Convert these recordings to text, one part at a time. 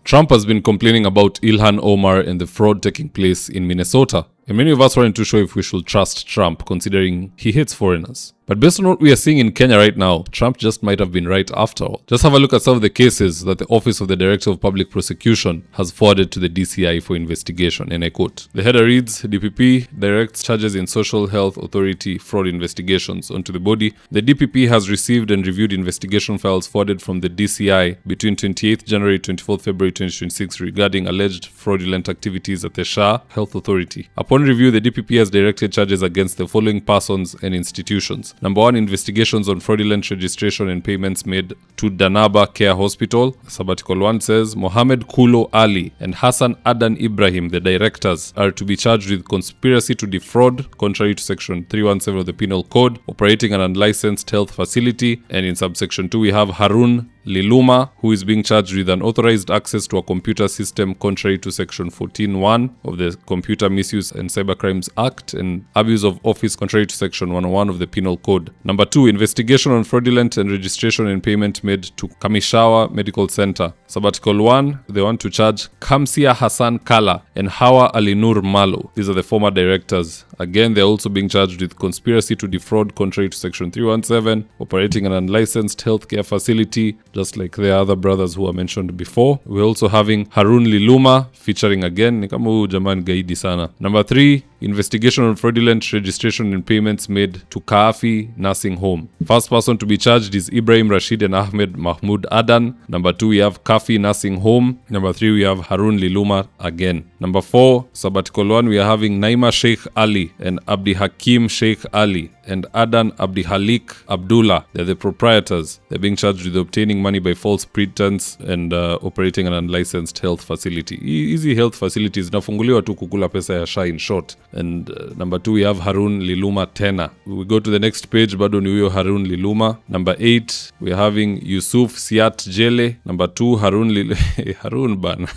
Trump has been complaining about Ilhan Omar and the fraud taking place in Minnesota. And many of us weren't too sure if we should trust Trump, considering he hates foreigners. But based on what we are seeing in Kenya right now, Trump just might have been right after all. Just have a look at some of the cases that the Office of the Director of Public Prosecution has forwarded to the DCI for investigation, and I quote. The header reads, DPP directs charges in Social Health Authority fraud investigations onto the body. The DPP has received and reviewed investigation files forwarded from the DCI between 28th January 24th February 2026 regarding alleged fraudulent activities at the Shah Health Authority. Upon review, the DPP has directed charges against the following persons and institutions. Number 1, investigations on fraudulent registration and payments made to Danaba Care Hospital. Sabbatical 1 says, Mohammed Kulo Ali and Hassan Adan Ibrahim, the directors, are to be charged with conspiracy to defraud, contrary to Section 317 of the Penal Code, operating an unlicensed health facility. And in subsection 2, we have Harun Liluma, who is being charged with unauthorized access to a computer system contrary to Section 14.1 of the Computer Misuse and Cybercrimes Act, and abuse of office contrary to Section 101 of the Penal Code. Number 2, investigation on fraudulent and registration and payment made to Kamishawa Medical Center. Sabbatical 1, they want to charge Kamsia Hassan Kala and Hawa Alinur Malo. These are the former directors. Again, they're also being charged with conspiracy to defraud contrary to Section 317, operating an unlicensed healthcare facility, just like the other brothers who were mentioned before. We're also having Harun Liluma featuring again, ni kama huyu jamani gaidi sana. Number 3, investigation on fraudulent registration and payments made to Kaafi Nursing Home. First person to be charged is Ibrahim Rashid and Ahmed Mahmoud Adan. Number 2, we have Kaafi Nursing Home. Number 3, we have Harun Liluma again. Number 4, sabbatical 1, we are having Naima Sheikh Ali and Abdi Hakim Sheikh Ali and Adan Abdi Halik Abdullah. They're the proprietors. They're being charged with obtaining money by false pretense and operating an unlicensed health facility. Easy health facilities nafunguliwa tu kukula pesa ya Shah in short. And number 2, we have Harun Liluma Tena. We go to the next page, bado ni huyo Harun Liluma. Number 8, we're having Yusuf Siat Jele. Number 2, Harun bana.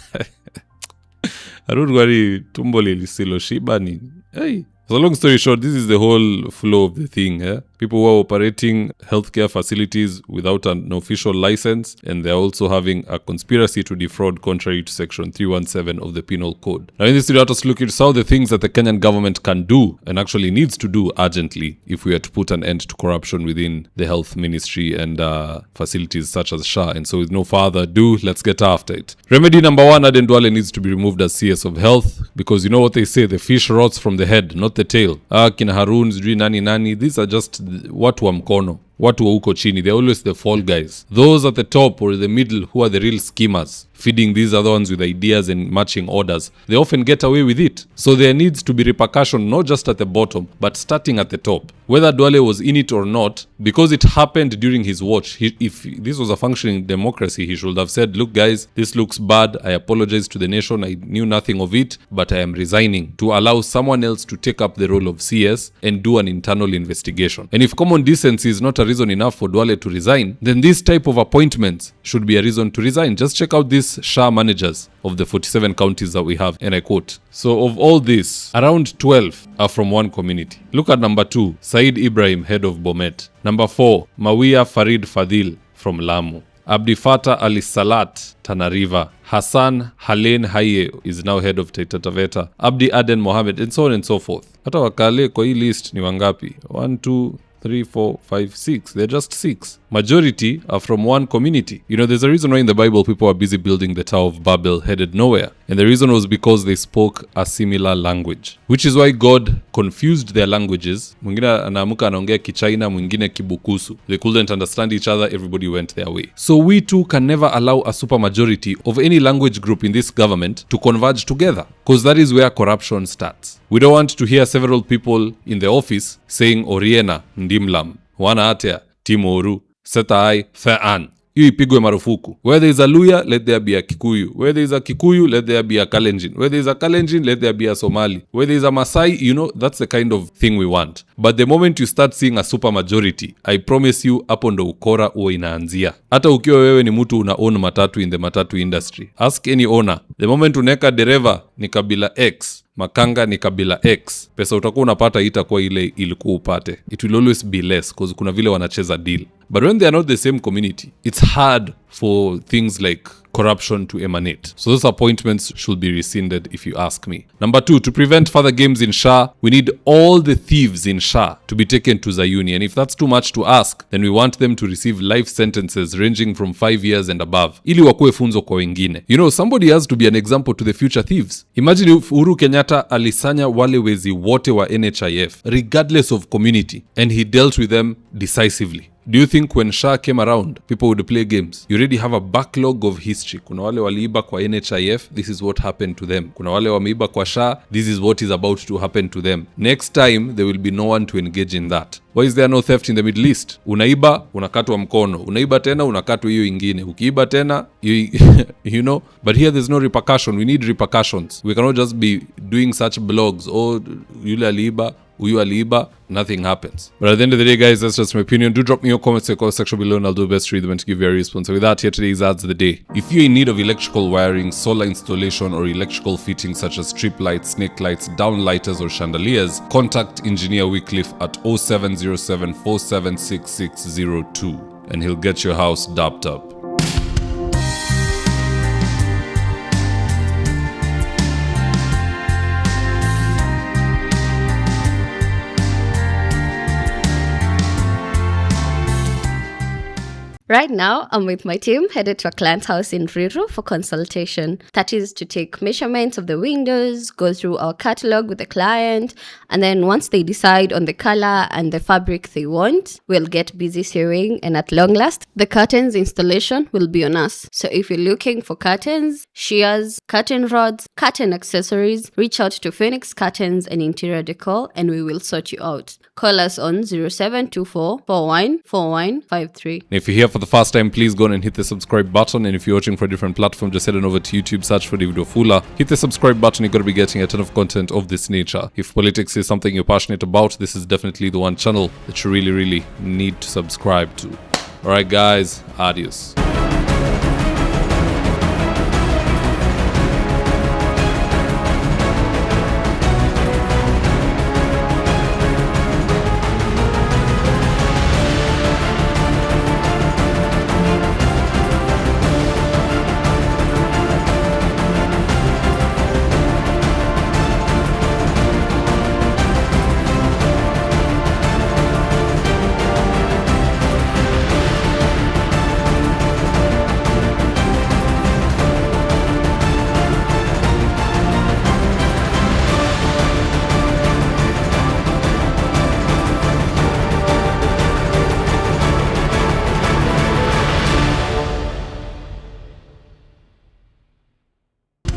Harun gwari tumbo lisiloshiba ni. Hey. So long story short, this is the whole flow of the thing. People who are operating healthcare facilities without an official license, and they're also having a conspiracy to defraud contrary to Section 317 of the Penal Code. Now in this video, let us look at some of the things that the Kenyan government can do and actually needs to do urgently if we are to put an end to corruption within the health ministry and facilities such as Shah. And so with no further ado, let's get after it. Remedy number 1, Aden Duale needs to be removed as CS of health, because you know what they say, the fish rots from the head, not the tail. Kina Harun, sijui nani, these are just watu wa mkono, watu wa huko chini. They're always the fall guys. Those at the top or the middle who are the real schemers, feeding these other ones with ideas and matching orders, they often get away with it. So there needs to be repercussion, not just at the bottom, but starting at the top. Whether Duale was in it or not, because it happened during his watch, if this was a functioning democracy, he should have said, look guys, this looks bad, I apologize to the nation, I knew nothing of it, but I am resigning, to allow someone else to take up the role of CS and do an internal investigation. And if common decency is not a reason enough for Duale to resign, then this type of appointments should be a reason to resign. Just check out these Shah managers of the 47 counties that we have, and I quote. So of all this, around 12 are from one community. Look at number 2, Said Ibrahim, head of Bomet. Number 4, Mawia Farid Fadil from Lamu. Abdi Fatah Ali Salat, Tana River. Hassan Halen Haye is now head of Taita Taveta. Abdi Aden Mohammed, and so on and so forth. Hata wakale kwa hii list ni wangapi? 1, 2, 3, 4, 5, 6. They're just 6. Majority are from one community. You know, there's a reason why in the Bible people are busy building the Tower of Babel headed nowhere. And the reason was because they spoke a similar language. Which is why God confused their languages. Mwingine anaamuka anaongea Kichina, mwingine Kibukusu. They couldn't understand each other, everybody went their way. So we too can never allow a supermajority of any language group in this government to converge together. Because that is where corruption starts. We don't want to hear several people in the office saying Oriena, Ndimlam, Wana Atea, Timoru, Setai, Fe'an. Hiyo ipigwe marufuku. Where there is a Luya, let there be a Kikuyu. Where there is a Kikuyu, let there be a Kalenjin. Where there is a Kalenjin, let there be a Somali. Where there is a Masai, you know, that's the kind of thing we want. But the moment you start seeing a super majority, I promise you, hapo ndo ukora uwe inaanzia. Hata ukiwa wewe ni mtu una own matatu in the matatu industry. Ask any owner. The moment uneka dereva ni kabila X, makanga ni kabila X, pesa utakuwa unapata itakuwa ile ilikuwa upate. It will always be less because kuna vile wanacheza deal. But when they are not the same community, it's hard for things like corruption to emanate. So those appointments should be rescinded, if you ask me. Number 2, to prevent further games in SHA, we need all the thieves in SHA to be taken to Zayuni. And if that's too much to ask, then we want them to receive life sentences ranging from 5 years and above. Ili wakuwe funzo kwa wengine. You know, somebody has to be an example to the future thieves. Imagine if Uhuru Kenyatta alisanya wale wezi wote wa NHIF, regardless of community, and he dealt with them decisively. Do you think when SHA came around, people would play games? You already have a backlog of history. Kuna wale waliiba kwa NHIF, this is what happened to them. Kuna wale wameiba kwa SHA, this is what is about to happen to them. Next time, there will be no one to engage in that. Why is there no theft in the Middle East? Unaiba, unakatwa mkono. Unaiba tena, unakatwa hiyo ingine. Ukiiba tena, you know? But here there's no repercussion. We need repercussions. We cannot just be doing such blogs. Oh, yule aliiba, uyu aliiba, nothing happens. But at the end of the day, guys, that's just my opinion. Do drop me your comments in the comment section below and I'll do my best to read them and to give you a response. So with that, here today's ads of the day. If you're in need of electrical wiring, solar installation, or electrical fittings such as strip lights, snake lights, downlighters, or chandeliers, contact Engineer Wycliffe at 0707 476602 and he'll get your house dapped up. Right now, I'm with my team headed to a client's house in Ruiru for consultation. That is to take measurements of the windows, go through our catalog with the client, and then once they decide on the color and the fabric they want, we'll get busy sewing, and at long last, the curtains installation will be on us. So if you're looking for curtains, shears, curtain rods, curtain accessories, reach out to Phoenix Curtains and Interior Decor and we will sort you out. Call us on 0724 414153. If you're here for the first time, please go on and hit the subscribe button. And if you're watching for a different platform, just head on over to YouTube, search for David Wafula. Hit the subscribe button, you're going to be getting a ton of content of this nature. If politics is something you're passionate about, this is definitely the one channel that you really, really need to subscribe to. Alright guys, adios.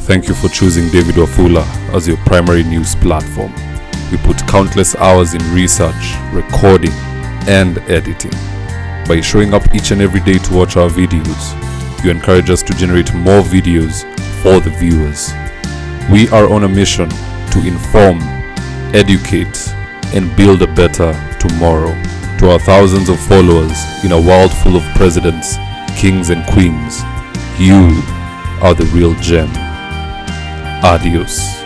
Thank you for choosing David Wafula as your primary news platform. We put countless hours in research, recording, and editing. By showing up each and every day to watch our videos, you encourage us to generate more videos for the viewers. We are on a mission to inform, educate, and build a better tomorrow. To our thousands of followers in a world full of presidents, kings, and queens, you are the real gem. Adios.